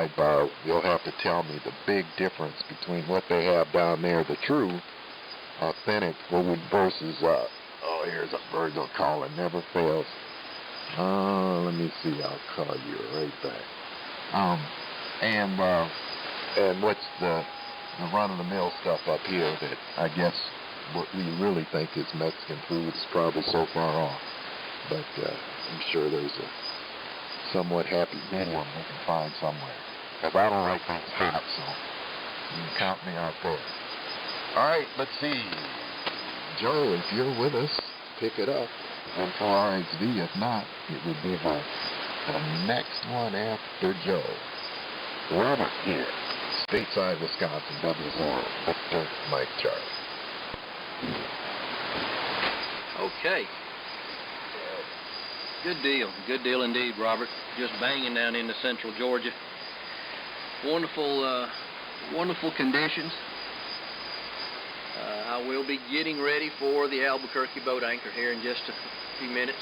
sidebar, you'll have to tell me the big difference between what they have down there, the true, authentic versus, oh, here's a virgil call, it never fails. Let me see, I'll call you right back. And what's the run-of-the-mill stuff up here that I guess what we really think is Mexican food is probably so far off. But I'm sure there's a somewhat happy medium we can find somewhere. Because I don't like things hot, so you can count me out there. All right, let's see. Joe, if you're with us, pick it up. And for RXV, if not, it would be the next one after Joe. Robert here, stateside Wisconsin, W0, Victor Mike Charlie. Okay. Good deal indeed, Robert. Just banging down into central Georgia. Wonderful, wonderful conditions. I will be getting ready for the Albuquerque boat anchor here in just a few minutes.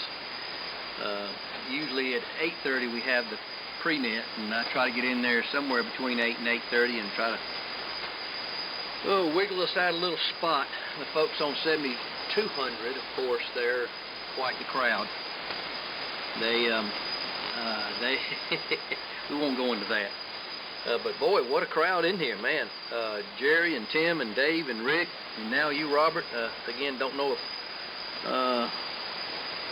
Usually at 8:30 we have the pre-net, and I try to get in there somewhere between 8 and 8:30 and try to wiggle aside a little spot. The folks on 7200, of course, they're quite the crowd. They we won't go into that. But boy, what a crowd in here, man. Jerry and Tim and Dave and Rick, and now you, Robert. Again, don't know if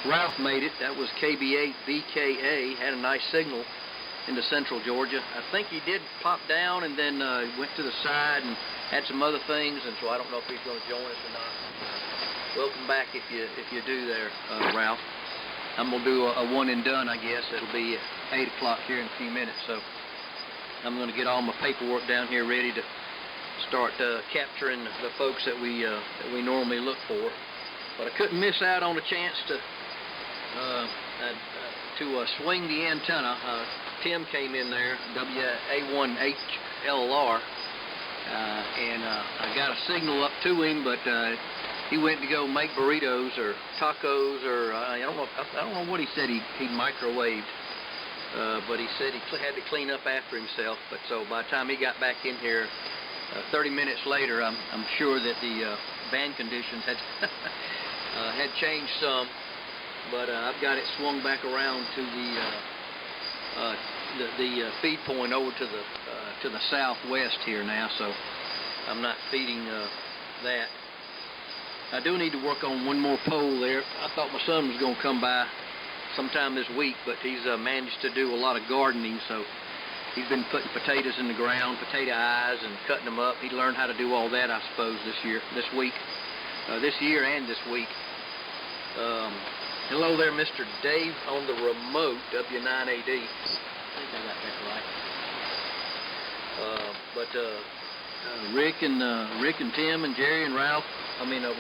Ralph made it. That was KB8BKA, had a nice signal into central Georgia. I think he did pop down and then went to the side and had some other things, and so I don't know if he's going to join us or not. Welcome back if you do there, Ralph. I'm going to do a one and done, I guess. It'll be 8 o'clock here in a few minutes, so I'm going to get all my paperwork down here ready to start capturing the folks that we normally look for. But I couldn't miss out on a chance to swing the antenna. Tim came in there, WA1 HLR, and I got a signal up to him, but he went to go make burritos or tacos, or I don't know what he said he microwaved. But he said he had to clean up after himself. But so by the time he got back in here, 30 minutes later, I'm sure that the band conditions had had changed some. But I've got it swung back around to the feed point over to the southwest here now. So I'm not feeding that. I do need to work on one more pole there. I thought my son was going to come by sometime this week, but he's managed to do a lot of gardening, so he's been putting potatoes in the ground, potato eyes, and cutting them up. He learned how to do all that, I suppose, this year and this week. Hello there, Mr. Dave on the remote, W9AD. I think I got that right. Rick and Tim and Jerry and Ralph,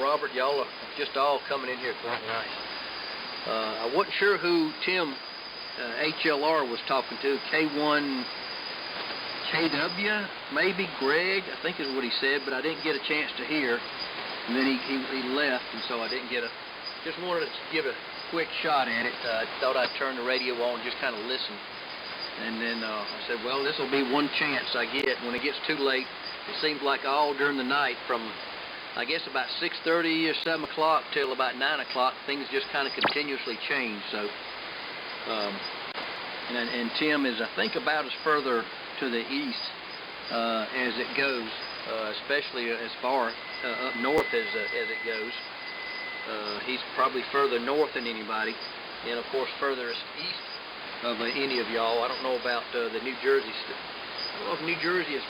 Robert, y'all are just all coming in here quite nice. I wasn't sure who Tim HLR was talking to. K1 KW, maybe Greg, I think is what he said, but I didn't get a chance to hear. And then he left, and so I didn't just wanted to give a quick shot at it. I thought I'd turn the radio on and just kind of listen. And then I said, well, this will be one chance I get. When it gets too late, it seems like all during the night from, I guess, about 6:30 or 7 o'clock till about 9 o'clock, things just kind of continuously change. So, and Tim is, I think, about as further to the east as it goes, especially as far up north as it goes. He's probably further north than anybody, and of course furthest east of any of y'all. I don't know about the New Jersey stuff. I don't know if New Jersey is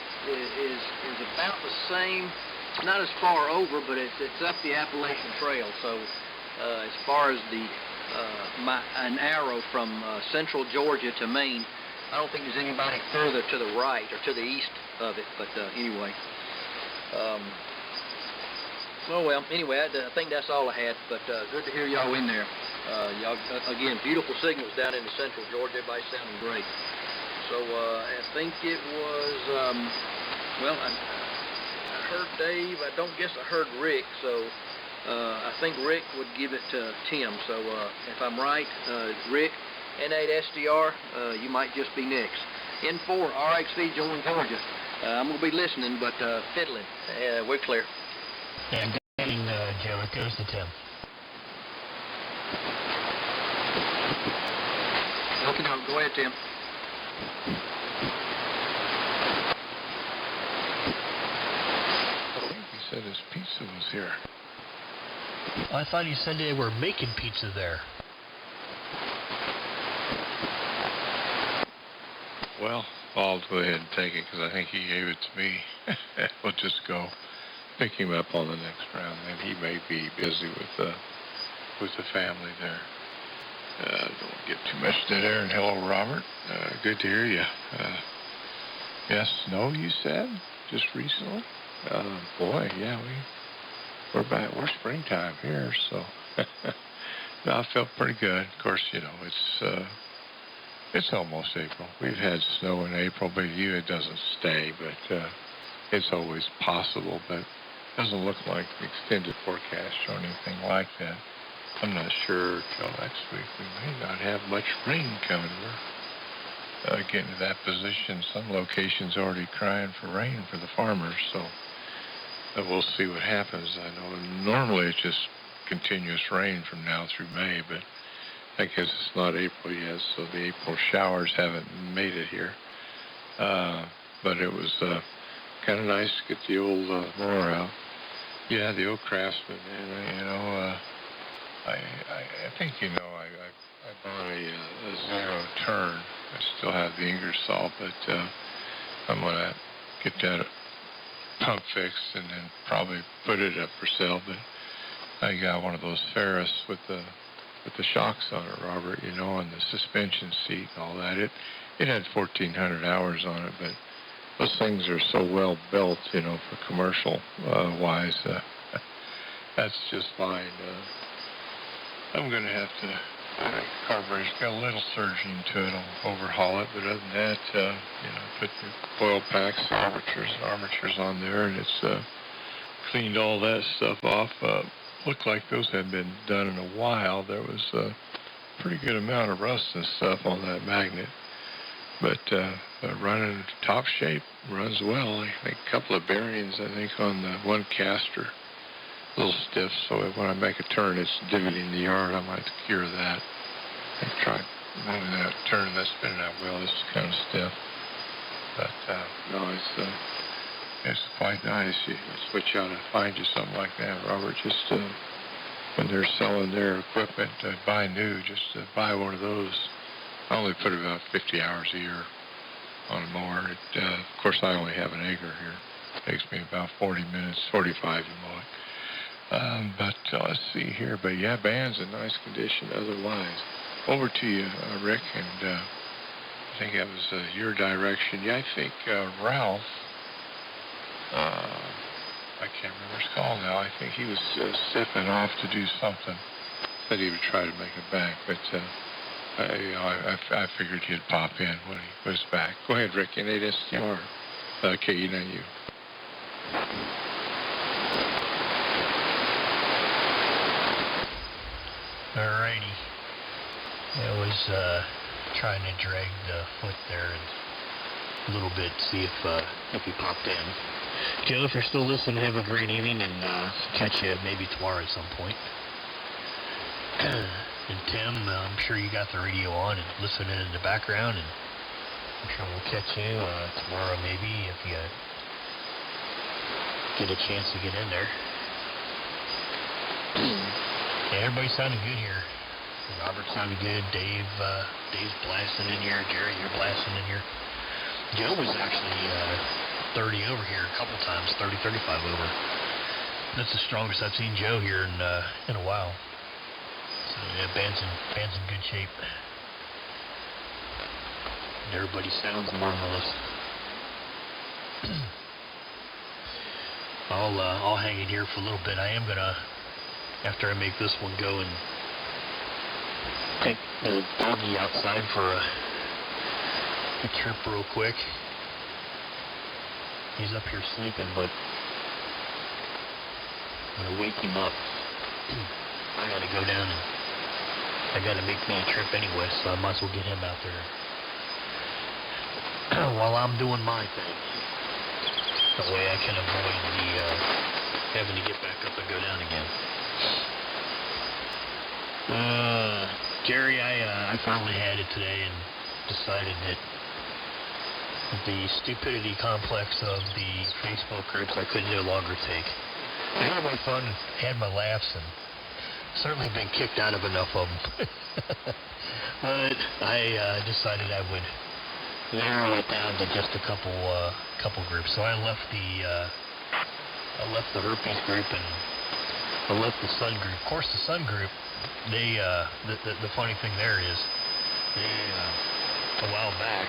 about the same. It's not as far over, but it's up the Appalachian Trail. So as far as an arrow from central Georgia to Maine, I don't think there's anybody further to the right or to the east of it. But anyway. Anyway, I think that's all I had. But good to hear y'all in there. Y'all, again, beautiful signals down into central Georgia. Everybody's sounding great. So I think it was, I heard Dave. I don't guess I heard Rick. So I think Rick would give it to Tim. So if I'm right, Rick, N8SDR, you might just be next. N4, RXV, Join, Georgia. I'm going to be listening, but fiddling. We're clear. Yeah, good evening, Joe. It goes to Tim. Okay, no, go ahead, Tim. I think he said his pizza was here. I thought you said they were making pizza there. Well, I'll go ahead and take it because I think he gave it to me. We'll just go pick him up on the next round, and he may be busy with the family there. Don't get too much dead air. And hello, Robert. Good to hear you. Yes, snow, you said, just recently. Boy, yeah, we're back. We're springtime here, so no, I felt pretty good. Of course, you know it's almost April. We've had snow in April, but it doesn't stay. But it's always possible. But it doesn't look like the extended forecast or anything like that. I'm not sure till next week. We may not have much rain coming. We're getting to that position. Some locations already crying for rain for the farmers, so we'll see what happens. I know normally it's just continuous rain from now through May, but I guess it's not April yet, so the April showers haven't made it here. But it was kind of nice to get the old mower out. Yeah, the old Craftsman, man. I think, I bought a zero turn. I still have the Ingersoll, but I'm going to get that pump fixed and then probably put it up for sale. But I got one of those Ferris with the shocks on it, Robert, and the suspension seat and all that. It had 1,400 hours on it, but those things are so well built, for commercial wise. That's just fine. I'm going to have to, carburetor's got a little surging to it. I'll overhaul it, but other than that, put the oil packs, armatures on there, and it's cleaned all that stuff off. Looked like those hadn't been done in a while. There was a pretty good amount of rust and stuff on that magnet, but running top shape, runs well. I think a couple of bearings, on the one caster, a little stiff, so when I make a turn, it's divoting the yard. I might cure that. I've tried moving that, turning that, spinning that wheel. It's kind of stiff, but no, it's quite nice. You switch out and find you something like that, Robert. Just when they're selling their equipment, buy new. Just buy one of those. I only put about 50 hours a year on a mower. Of course, I only have an acre here. It takes me about 40 minutes, 45 to mow it. But let's see here. But yeah, band's in nice condition otherwise. Over to you, Rick, and I think that was your direction. Yeah, I think Ralph, I can't remember his call now. I think he was stepping off to do something. Said he would try to make it back, but I figured he'd pop in when he was back. Go ahead, Rick, N8STR, KE9U. Alrighty. I was trying to drag the foot there a little bit, see if he popped in. Joe, if you're still listening, have a great evening, and catch you maybe tomorrow at some point. And Tim, I'm sure you got the radio on and listening in the background, and I'm sure we'll catch you tomorrow maybe if you get a chance to get in there. Yeah, everybody sounded good here. Robert sounded good. Dave's blasting in here. Jerry, you're blasting in here. Joe was actually 30 over here a couple times, 30, 35 over. That's the strongest I've seen Joe here in a while. So yeah, band's in good shape. And everybody sounds marvelous. I'll hang in here for a little bit. I am gonna, after I make this one, go and take the doggy outside for a trip real quick. He's up here sleeping, but I'm gonna wake him up. I gotta go down and I gotta make me a trip anyway, so I might as well get him out there. while I'm doing my thing. That way I can avoid the having to get back up and go down again. Jerry, I finally had it today and decided that the stupidity complex of the Facebook groups I could no longer take. I had my fun, had my laughs, and certainly been kicked out of enough of them. But I decided I would narrow it down to just a couple groups. So I left the herpes group and I left the sun group. Of course, the sun group, they the funny thing there is, a while back,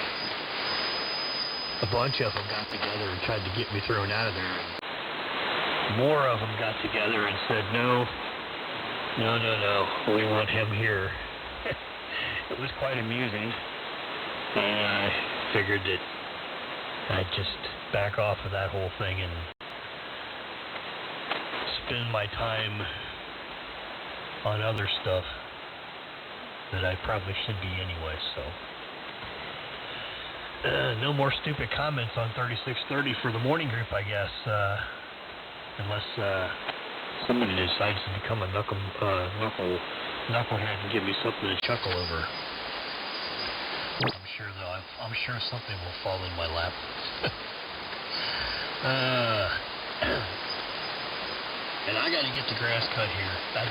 a bunch of them got together and tried to get me thrown out of there. More of them got together and said, no, we want him here. It was quite amusing, and I figured that I'd just back off of that whole thing and spend my time on other stuff that I probably should be anyway, so. No more stupid comments on 3630 for the morning group, I guess, unless somebody decides to become a knucklehead and give me something to chuckle over. I'm sure something will fall in my lap. And I got to get the grass cut here. I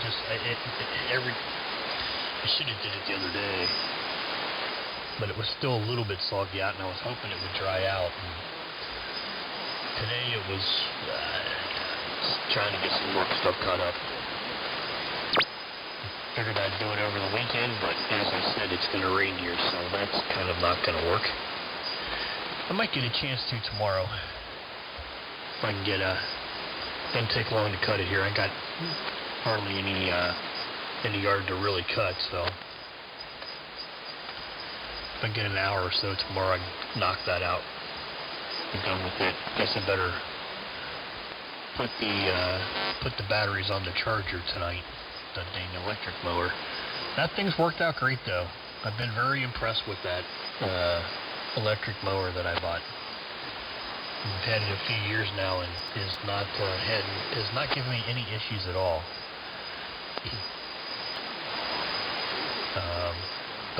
should have did it the other day, but it was still a little bit soggy out, and I was hoping it would dry out. And today it was trying to get some more stuff cut up. Figured I'd do it over the weekend, but as I said, it's going to rain here, so that's kind of not going to work. I might get a chance to tomorrow. If I can get doesn't take long to cut it here. I got hardly any yard to really cut, so if I get an hour or so tomorrow, I can knock that out. I'm done with it. Guess I better put the batteries on the charger tonight. The dang electric mower. That thing's worked out great, though. I've been very impressed with that electric mower that I bought. I've had it a few years now and is not giving me any issues at all.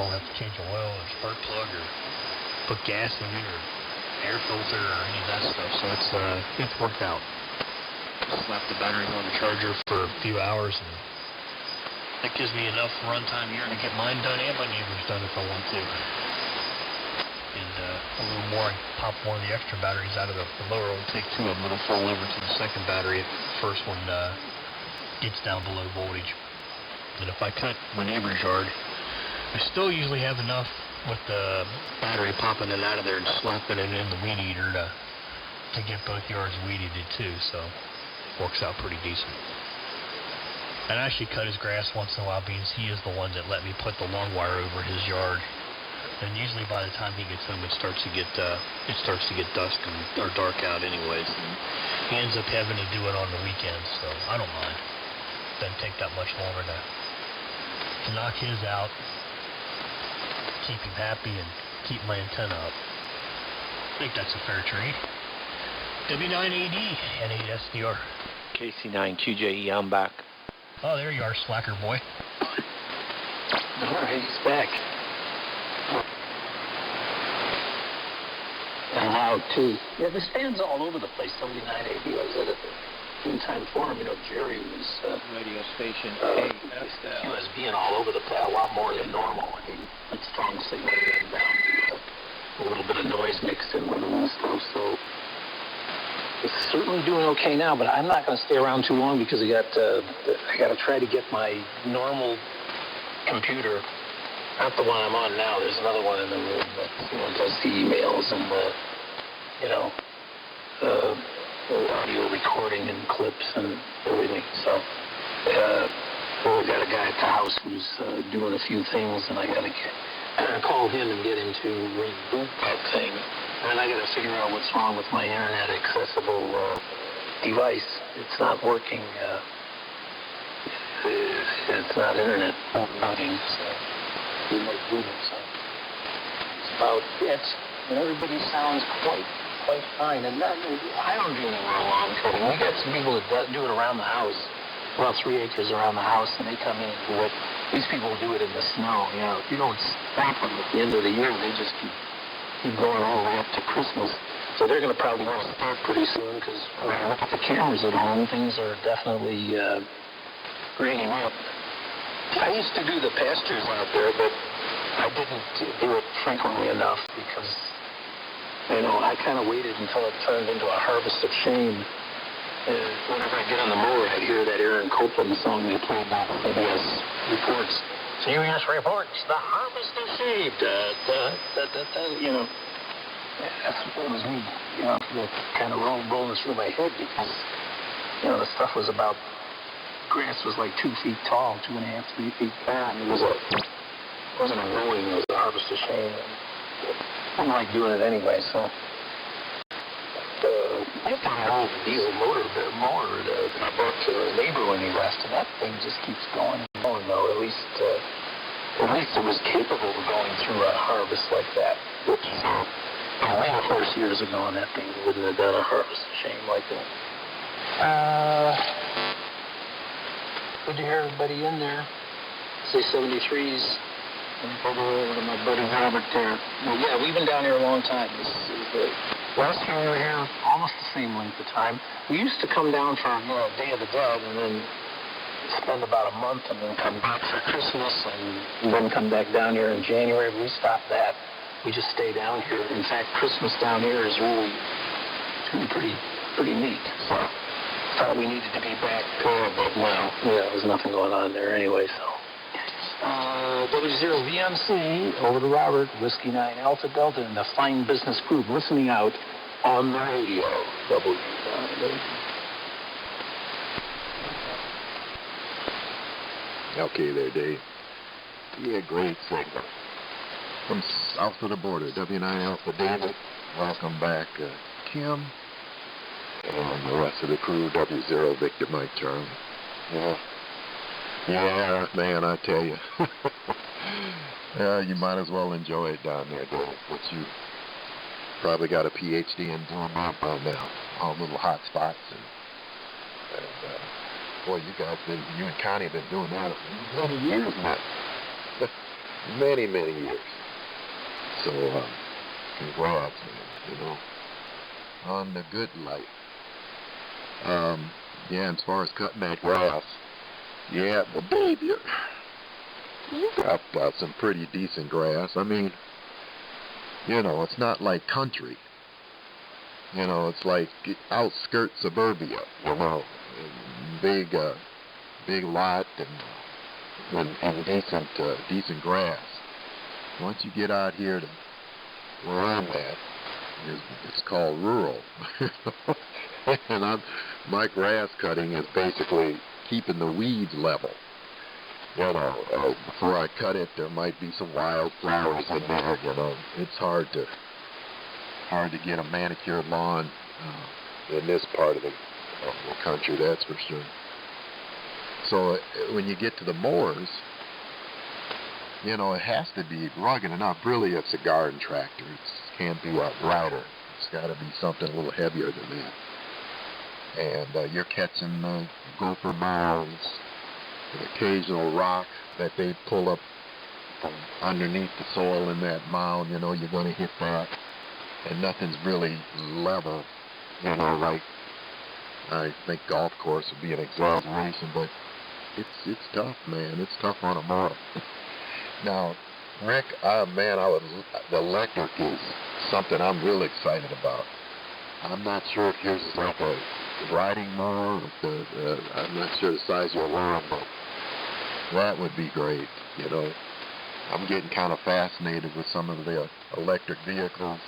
Don't have to change oil or spark plug or put gas in it or air filter or any of that stuff. So it's worked out. Slapped the battery on the charger for a few hours, and that gives me enough runtime here to get mine done and my neighbors done if I want to. And a little more, I pop one of the extra batteries out of the mower. It'll take two of them. It'll fall over to the second battery if the first one gets down below voltage. And if I cut my neighbor's yard, I still usually have enough with the battery popping it out of there and slapping it in the weed eater to get both yards weed eated too. So works out pretty decent. And I actually cut his grass once in a while, because he is the one that let me put the long wire over his yard. And usually by the time he gets home, it starts to get dusk or dark out anyways. And he ends up having to do it on the weekends, so I don't mind. Doesn't take that much longer to knock his out, keep him happy, and keep my antenna up. I think that's a fair trade. W9AD and 8SDR. KC9QJE, I'm back. Oh, there you are, slacker boy. All right, he's back. And loud, too. Yeah, the stand's all over the place. W9AD was at the noontime forum. You know, Jerry was... Radio station he was being all over the place, a lot more than normal. I mean, a strong signal and down to a little bit of noise mixed in with it and stuff, so... It's certainly doing okay now, but I'm not going to stay around too long because I got to try to get my normal computer, not the one I'm on now. There's another one in the room that does the emails and the audio recording and clips and everything. So we got a guy at the house who's doing a few things, and I got to call him and get him to reboot that thing. And I got to figure out what's wrong with my internet accessible device. It's not working. It's not internet routing, so we might boot it. So it's about it. and everybody sounds quite fine. And that, I don't do any real lawn cutting. We got some people that do it around the house, about 3 acres around the house, and they come in and do it. These people do it in the snow. You know, if you don't stop them at the end of the year, they just keep going all the way up to Christmas. So they're going to probably want to start pretty soon because when I look at the cameras at home, things are definitely raining up. I used to do the pastures out there, but I didn't do it frequently enough because, you know, I kind of waited until it turned into a harvest of shame. Whenever I get on the mower, I hear that Aaron Copland song they play about CBS reports. CBS reports, the harvest is shame. You know, that's what was me, you know, that kind of rolling through my head because, you know, the stuff was about, grass was like 2 feet tall, 2.5, 3 feet tall, and it wasn't a mowing, it was a harvest of shame. I don't like doing it anyway, so. I found an old diesel mower that I bought to a neighbor when he left, and that thing just keeps going and going, though. At least it was capable of going through a harvest like that. Which, I ran a horse years ago, and that thing wouldn't have done a harvest of shame like that. Good to hear everybody in there. Say 73s. Over to my buddy Robert there. Well, yeah, we've been down here a long time. This is the last time we were here, almost the same length of time. We used to come down for, you know, Day of the Dead and then spend about a month and then come back for Christmas and then come back down here in January. We stopped that. We just stay down here. In fact, Christmas down here is really pretty neat. So thought we needed to be back, but well, yeah, there's nothing going on there anyway, so. W0VMC, over to Robert, Whiskey 9 Alpha Delta, and the fine business group listening out on the radio. Okay there, Dave. Yeah, great segment. From south of the border, W9 Alpha David. Welcome back, Kim. And the rest of the crew, W0 Victor Mike Charlie. Yeah, man, I tell you. Yeah, you might as well enjoy it down there, Dave. But you probably got a PhD in doing that by now. All little hot spots. And boy, you and Connie have been doing that many years now. many years. So, congrats, man, you know, on the good life. Yeah, and as far as cutting that grass, yeah, but Dave, you got some pretty decent grass. I mean, you know, it's not like country. You know, it's like outskirts suburbia, you know, big lot and decent grass. Once you get out here to where I'm at, it's called rural. And my grass cutting is basically keeping the weeds level. You know, before I cut it, there might be some wildflowers in there. You know, it's hard to get a manicured lawn in this part of the country, that's for sure. So when you get to the mowers, you know, it has to be rugged enough. Really, it's a garden tractor. It can't be a rider. It's got to be something a little heavier than that. And you're catching gopher mounds, an occasional rock that they pull up from underneath the soil in that mound. You know, you're going to hit that, and nothing's really level. You know, like I think golf course would be an exaggeration, but it's tough, man. It's tough on a mower. Now, Rick, the electric is something I'm real excited about. I'm not sure if yours is like a riding mower. I'm not sure the size of your lawn, but that would be great. You know, I'm getting kind of fascinated with some of the electric vehicles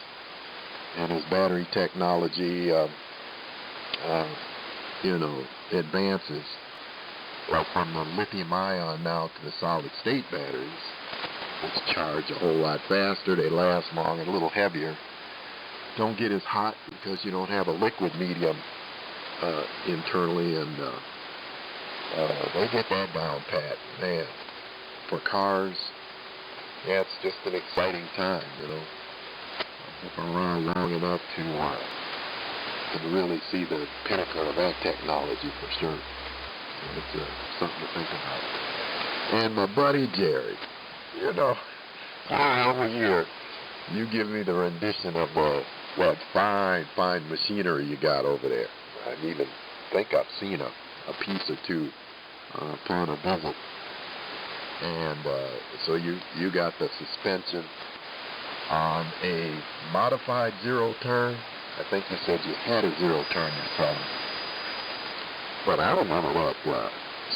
and his battery technology. You know, advances. Well, from the lithium-ion now to the solid-state batteries, which charge a whole lot faster, they last long and a little heavier. Don't get as hot because you don't have a liquid medium internally, and they get that down pat. Man, for cars, yeah, it's just an exciting time, you know. around long enough to really see the pinnacle of that technology for sure. It's something to think about. And my buddy Jerry, you know, over here, you give me the rendition of what fine machinery you got over there. I even think I've seen a piece or two upon a visit. And so you got the suspension on a modified zero turn. I think you said you had a zero turn yourself. But I don't know what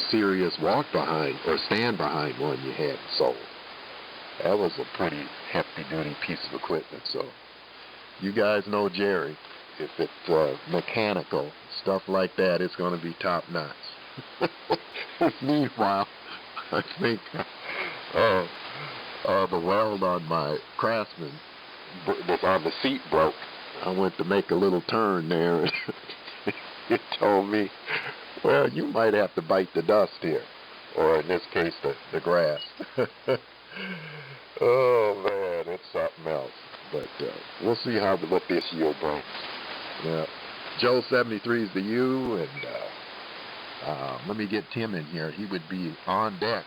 serious walk behind or stand behind one you had sold. That was a pretty hefty duty piece of equipment. So you guys know Jerry. If it's mechanical, stuff like that, it's going to be top notch. Meanwhile, I think the weld on my Craftsman, on the seat broke. I went to make a little turn there, and it told me, well, you might have to bite the dust here, or in this case, the grass. Oh, man, it's something else. But we'll see what this year brings. Yeah. Joe 73 is to you, and let me get Tim in here. He would be on deck.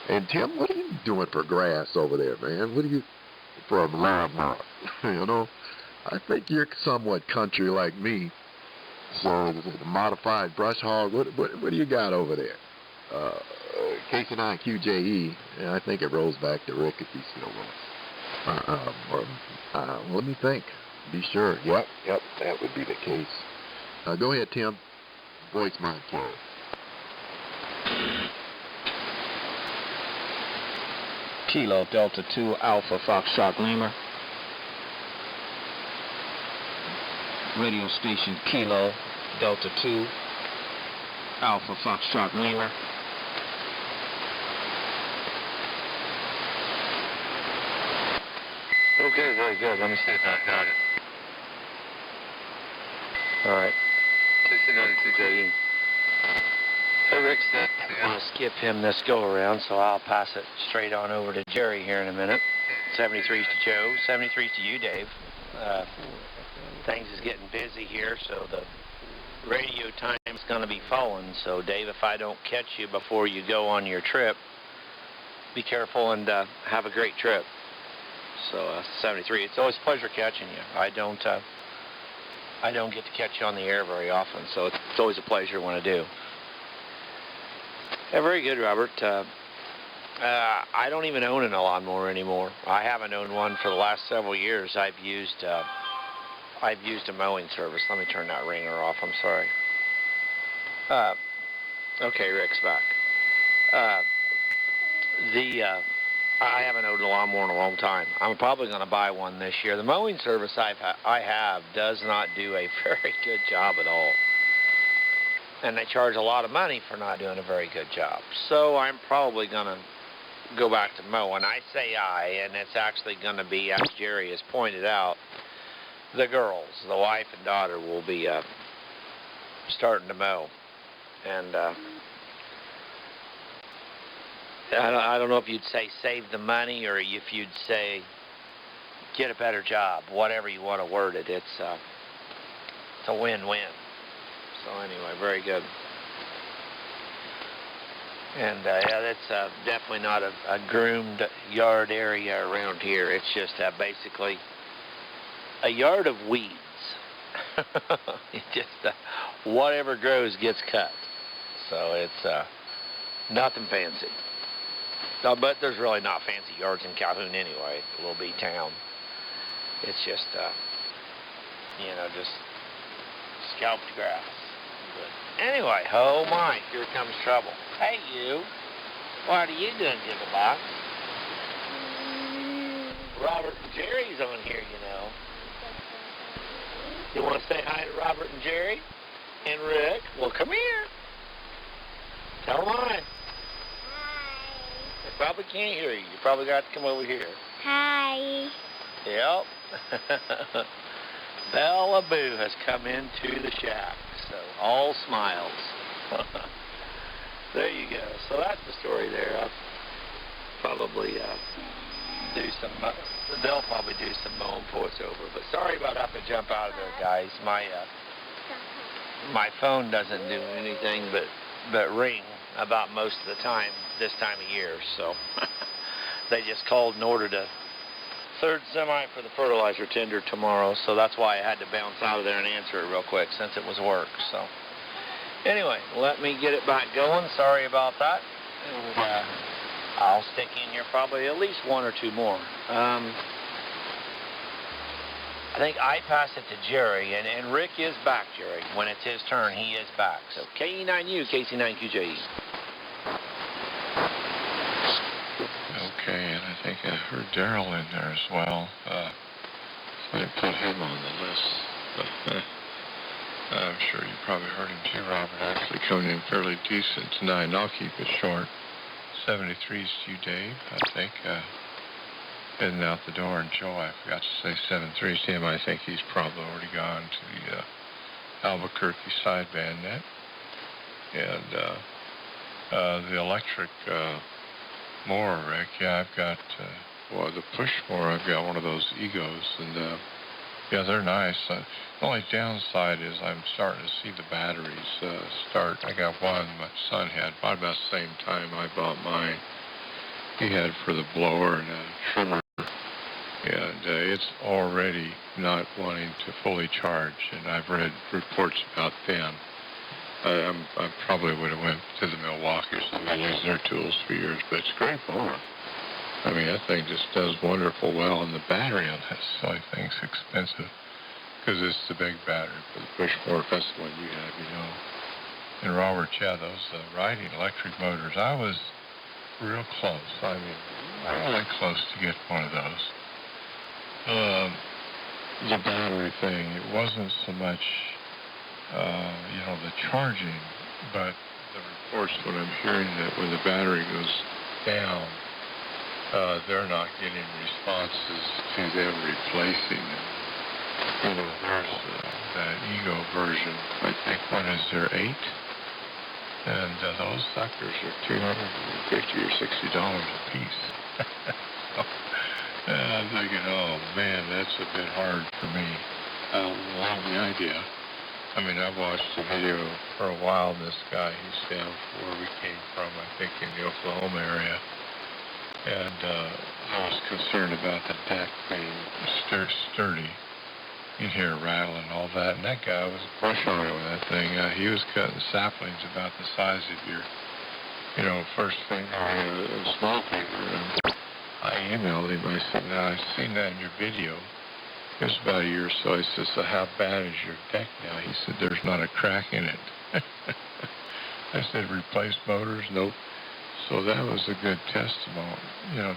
And Tim, what are you doing for grass over there, man? What are you for a lawnmower? You know, I think you're somewhat country like me. So the modified brush hog. What do you got over there? KC9 QJE, and I think it rolls back to Rick if he's still with. Let me think. Be sure. Yep, that would be the case. Go ahead, Tim. Voice mine, please. Kilo Delta 2 Alpha Foxtrot Lima. Radio station Kilo Delta 2 Alpha Foxtrot Lima. Okay, very good. Let me see if I got it. All right. 292JE. Hey, Rick said I'm going to skip him this go-around, so I'll pass it straight on over to Jerry here in a minute. 73's to Joe. 73's to you, Dave. Things is getting busy here, so the radio time is going to be falling. So, Dave, if I don't catch you before you go on your trip, be careful and have a great trip. So, 73, it's always a pleasure catching you. I don't get to catch you on the air very often, so it's always a pleasure when I do. Yeah, very good, Robert. I don't even own a lawnmower anymore. I haven't owned one for the last several years. I've used a mowing service. Let me turn that ringer off. I'm sorry. Okay, Rick's back. I haven't owned a lawnmower in a long time. I'm probably going to buy one this year. The mowing service I have does not do a very good job at all. And they charge a lot of money for not doing a very good job. So I'm probably going to go back to mowing. I say and it's actually going to be, as Jerry has pointed out, the girls, the wife and daughter, will be starting to mow. And I don't know if you'd say save the money or if you'd say get a better job, whatever you want to word it. It's a win-win. So anyway, very good. And yeah, that's definitely not a groomed yard area around here. It's just basically a yard of weeds. It's just whatever grows gets cut. So it's nothing fancy. No, but there's really not fancy yards in Calhoun anyway. It's a little B town. It's just, just scalped grass. But anyway, oh my, here comes trouble. Hey, you. What are you doing, Jigglebox? Robert and Jerry's on here, you know. You want to say hi to Robert and Jerry? And Rick? Well, come here. Tell them hi. They probably can't hear you. You probably got to come over here. Hi. Yep. Bella Boo has come into the shack. So, all smiles. There you go. So that's the story there. I'll probably they'll probably do some mowing for us over. But sorry about having to jump out of there, guys. My phone doesn't do anything but ring about most of the time this time of year. So they just called and ordered a third semi for the fertilizer tender tomorrow. So that's why I had to bounce out of there and answer it real quick since it was work. So anyway, let me get it back going. Sorry about that. And, I'll stick in here probably at least one or two more. I think I pass it to Jerry, and Rick is back, Jerry. When it's his turn, he is back. So KE9U, KC9QJE. Okay, and I think I heard Daryl in there as well. So I put him on the list. I'm sure you probably heard him too, Robert. Actually coming in fairly decent tonight, and I'll keep it short. 73's to you, Dave, I think. Heading out the door, and Joe, I forgot to say 73's to him. I think he's probably already gone to the Albuquerque sideband net. And the electric mower, Rick, yeah, I've got, the push mower, I've got one of those Egos, and yeah, they're nice. The only downside is I'm starting to see the batteries start. I got one my son had about the same time I bought mine. He had for the blower and a trimmer, and it's already not wanting to fully charge, and I've read reports about them. I probably would have went to the Milwaukee or something. I used their tools for years, but it's a great mower. I mean, that thing just does wonderful well, and the battery on that silly thing's expensive because it's the big battery for the push mower. That's the one you have, you know. And Robert, yeah, those riding electric motors, I was real close. I mean, really close to get one of those. The battery thing, it wasn't so much, the charging, but the reports, what I'm hearing, that when the battery goes down, they're not getting responses to them replacing them. You know, there's that Ego version. I think one is their 8, and those suckers are $250 or $60 a piece. So, I'm thinking, oh man, that's a bit hard for me. I love the idea. I mean, I've watched the video for a while. This guy, he's down from where we came from, I think in the Oklahoma area. And I was concerned about the deck being sturdy. You'd hear a rattle and all that. And that guy was brush hogging with that thing. He was cutting saplings about the size of your, first finger, a small finger. And I emailed him. I said, now, I've seen that in your video. It was about a year or so. I said, so how bad is your deck now? He said, there's not a crack in it. I said, replace motors? Nope. So that was a good testimonial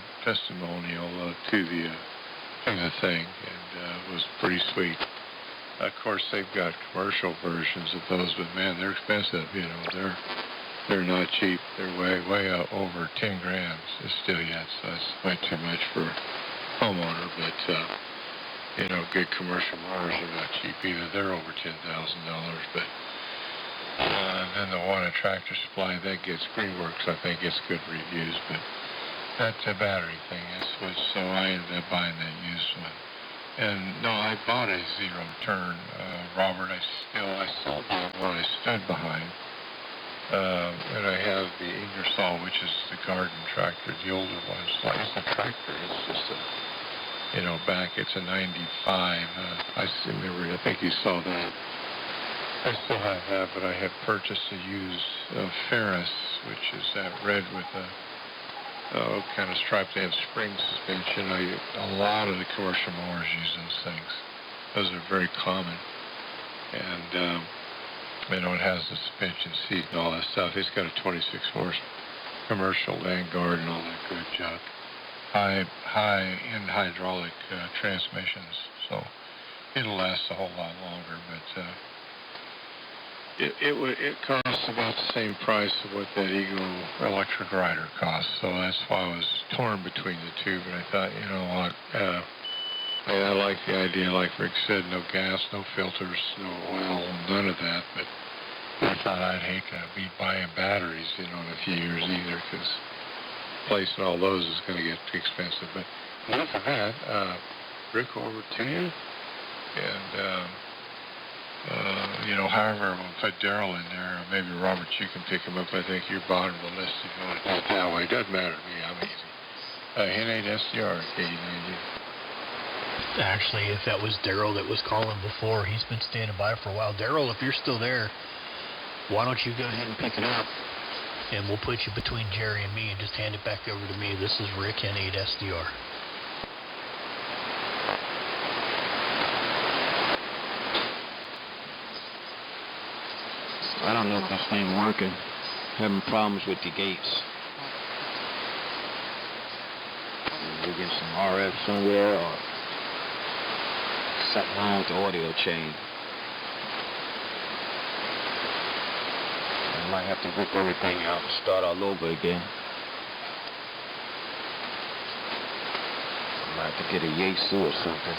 to the thing, and it was pretty sweet. Of course, they've got commercial versions of those, but man, they're expensive. They're not cheap. They're way over 10 grand still yet. So that's way too much for a homeowner. But good commercial motors are not cheap either. They're over $10,000, but. Then the one at Tractor Supply, that gets Greenworks, I think gets good reviews, but that battery thing is what, so I ended up buying that used one. And no, I bought a zero turn, Robert. I still bought one I stood behind. And I have the Ingersoll, which is the garden tractor, the older one. It's not just a tractor, it's just back, it's a 95. I think you saw that. I still have that, but I had purchased a used Ferris, which is that red with a kind of striped and spring suspension. A lot of the commercial mowers use those things. Those are very common. And, it has the suspension seat and all that stuff. It's got a 26-horse commercial land guard and all that good junk. High-end hydraulic transmissions, so it'll last a whole lot longer, but... It costs about the same price of what that Eagle electric rider costs, so that's why I was torn between the two. But I thought, you know what, I like the idea, like Rick said, no gas, no filters, no oil, none of that. But I thought I'd hate to be buying batteries, in a few years either, because replacing all those is going to get too expensive. But not for that. Rick over to you. And, however, we'll put Daryl in there. Or maybe, Robert, you can pick him up. I think you're bottom of the list if you want to do it that way. It doesn't matter to me. I'm easy. Hit 8 SDR, K90. Actually, if that was Daryl that was calling before, he's been standing by for a while. Daryl, if you're still there, why don't you go ahead and pick it up, and we'll put you between Jerry and me and just hand it back over to me. This is Rick and 8 SDR. I don't know if this thing working. Having problems with the gates. We get some RF somewhere or something wrong with the audio chain. I might have to rip everything out and start all over again. I might have to get a Yaesu or something.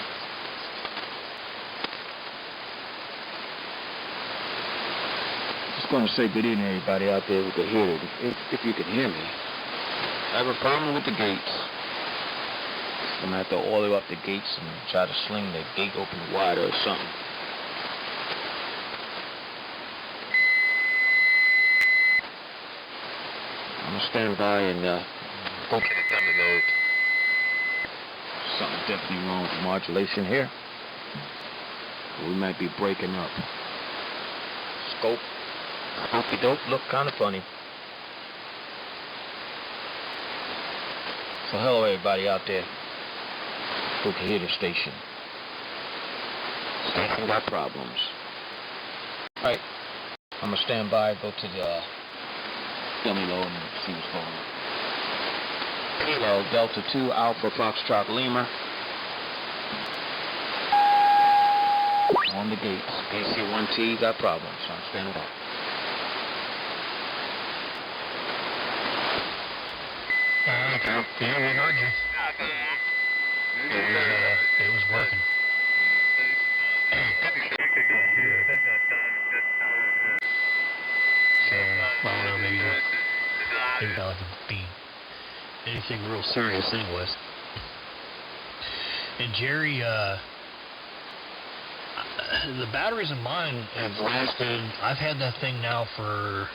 Just going to say good evening, everybody out there who can hear it. If you can hear me. I have a problem with the gates. I'm going to have to oil up the gates and try to sling the gate open wider or something. I'm going to stand by and go get a dummy load. Something definitely wrong with the modulation here. We might be breaking up. Scope. Okey doke, look kind of funny. So hello everybody out there who can hear the station. Station got problems. Alright, I'm gonna stand by, go to the dummy load and see what's going on. Kilo Delta 2 Alpha Foxtrot Lima. On the gates. AC1T got problems, so I'm standing by. Okay. Yeah, we heard you. It was working. So, I don't know, maybe that would be anything real serious anyways. And Jerry, the batteries in mine have lasted, I've had that thing now for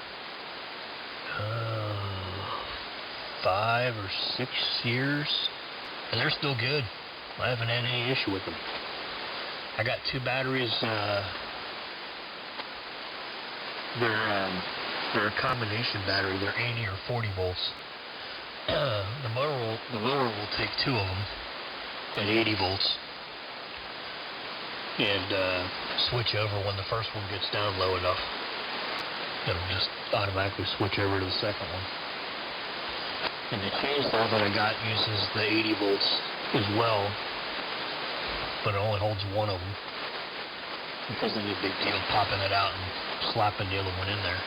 5 or 6 years, and they're still good. I haven't had any issue with them. I got 2 batteries. They're a combination battery. They're 80 or 40 volts. The motor will take 2 of them at 80 volts and switch over when the first one gets down low enough. It'll just automatically switch over to the second one. And the chainsaw that I got uses the 80 volts as well, but it only holds 1 of them. It isn't a big deal popping it out and slapping the other one in there.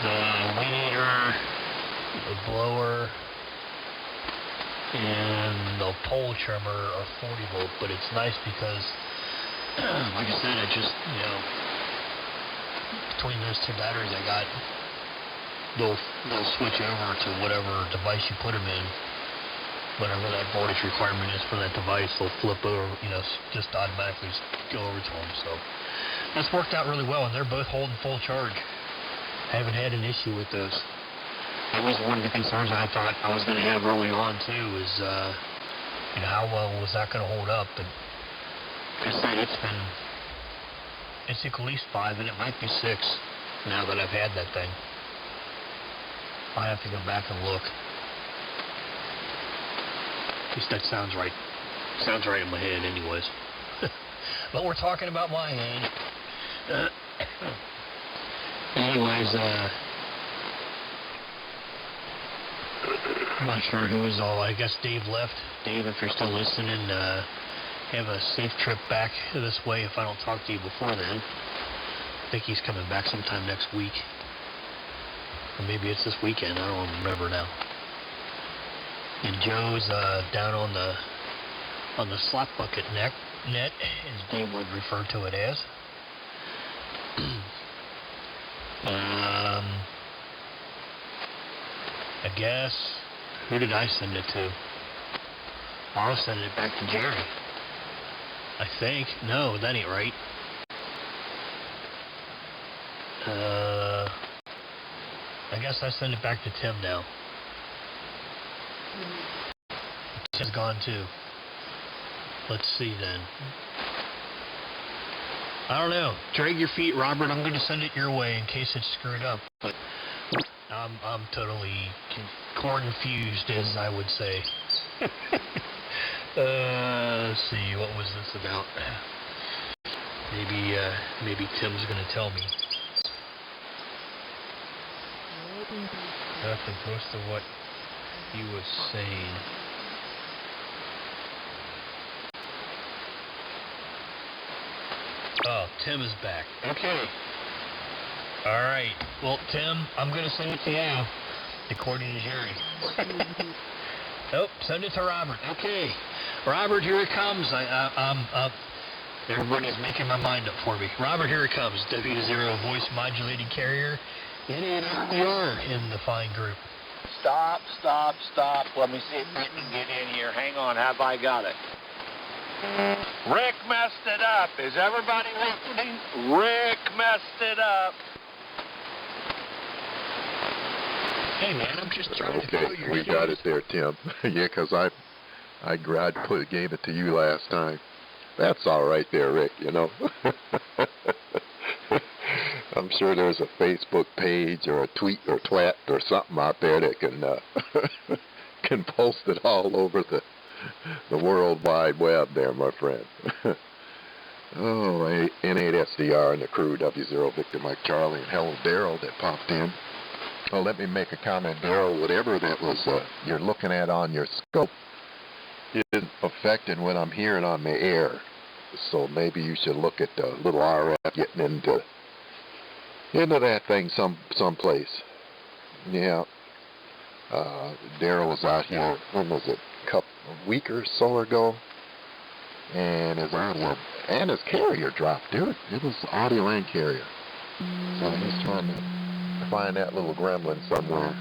The weed eater, the blower, and the pole trimmer are 40 volt, but it's nice because, like I said, I just, between those 2 batteries I got, they'll switch over to whatever device you put them in. Whatever that voltage requirement is for that device, they'll flip over, just automatically go over to them. So that's worked out really well, and they're both holding full charge. I haven't had an issue with those. That was one of the concerns I thought I was going to have early on too, is how well was that going to hold up? But like I said, it's at least 5, and it might be 6 now that I've had that thing. I have to go back and look. At least that sounds right. Sounds right in my head anyways. But we're talking about my head. Anyways, I'm not sure who is all. I guess Dave left. Dave, if you're still listening, have a safe trip back this way if I don't talk to you before then. I think he's coming back sometime next week. Or maybe it's this weekend. I don't remember now. And Joe's down on the slap bucket net, as Dave would refer to it as. I guess, who did I send it to? I'll send it back to Jerry. I think. No, that ain't right. I guess I send it back to Tim now. Tim's gone too. Let's see then. I don't know. Drag your feet, Robert. I'm going to send it your way in case it's screwed up. But I'm totally confused, as I would say. Let's see. What was this about? Maybe Tim's going to tell me. Nothing close to what he was saying. Oh, Tim is back. Okay. All right. Well, Tim, I'm going to send it to you, according to Jerry. Nope, send it to Robert. Okay. Robert, here it comes. I'm everybody's making my mind up for me. Robert, here it comes. W0 voice modulated carrier. NHLR in the fine group. Stop. Let me see if Rick can get in here. Hang on, have I got it? Rick messed it up. Is everybody listening? Rick messed it up. Hey, man, I'm just trying to Okay, tell you. we got it there, Tim. Yeah, because I gave it to you last time. That's all right there, Rick, you know. I'm sure there's a Facebook page or a tweet or twat or something out there that can post it all over the World Wide Web there, my friend. Oh, N8SDR and the crew, W0 Victor Mike Charlie, and hello Daryl that popped in. Well, let me make a comment, Daryl. Whatever that was you're looking at on your scope is affecting what I'm hearing on the air. So maybe you should look at the little RF getting into that thing someplace. Yeah. Daryl was out here, when was it, a week or so ago, and his carrier dropped, dude. It was audio and carrier. So he's trying to find that little gremlin somewhere.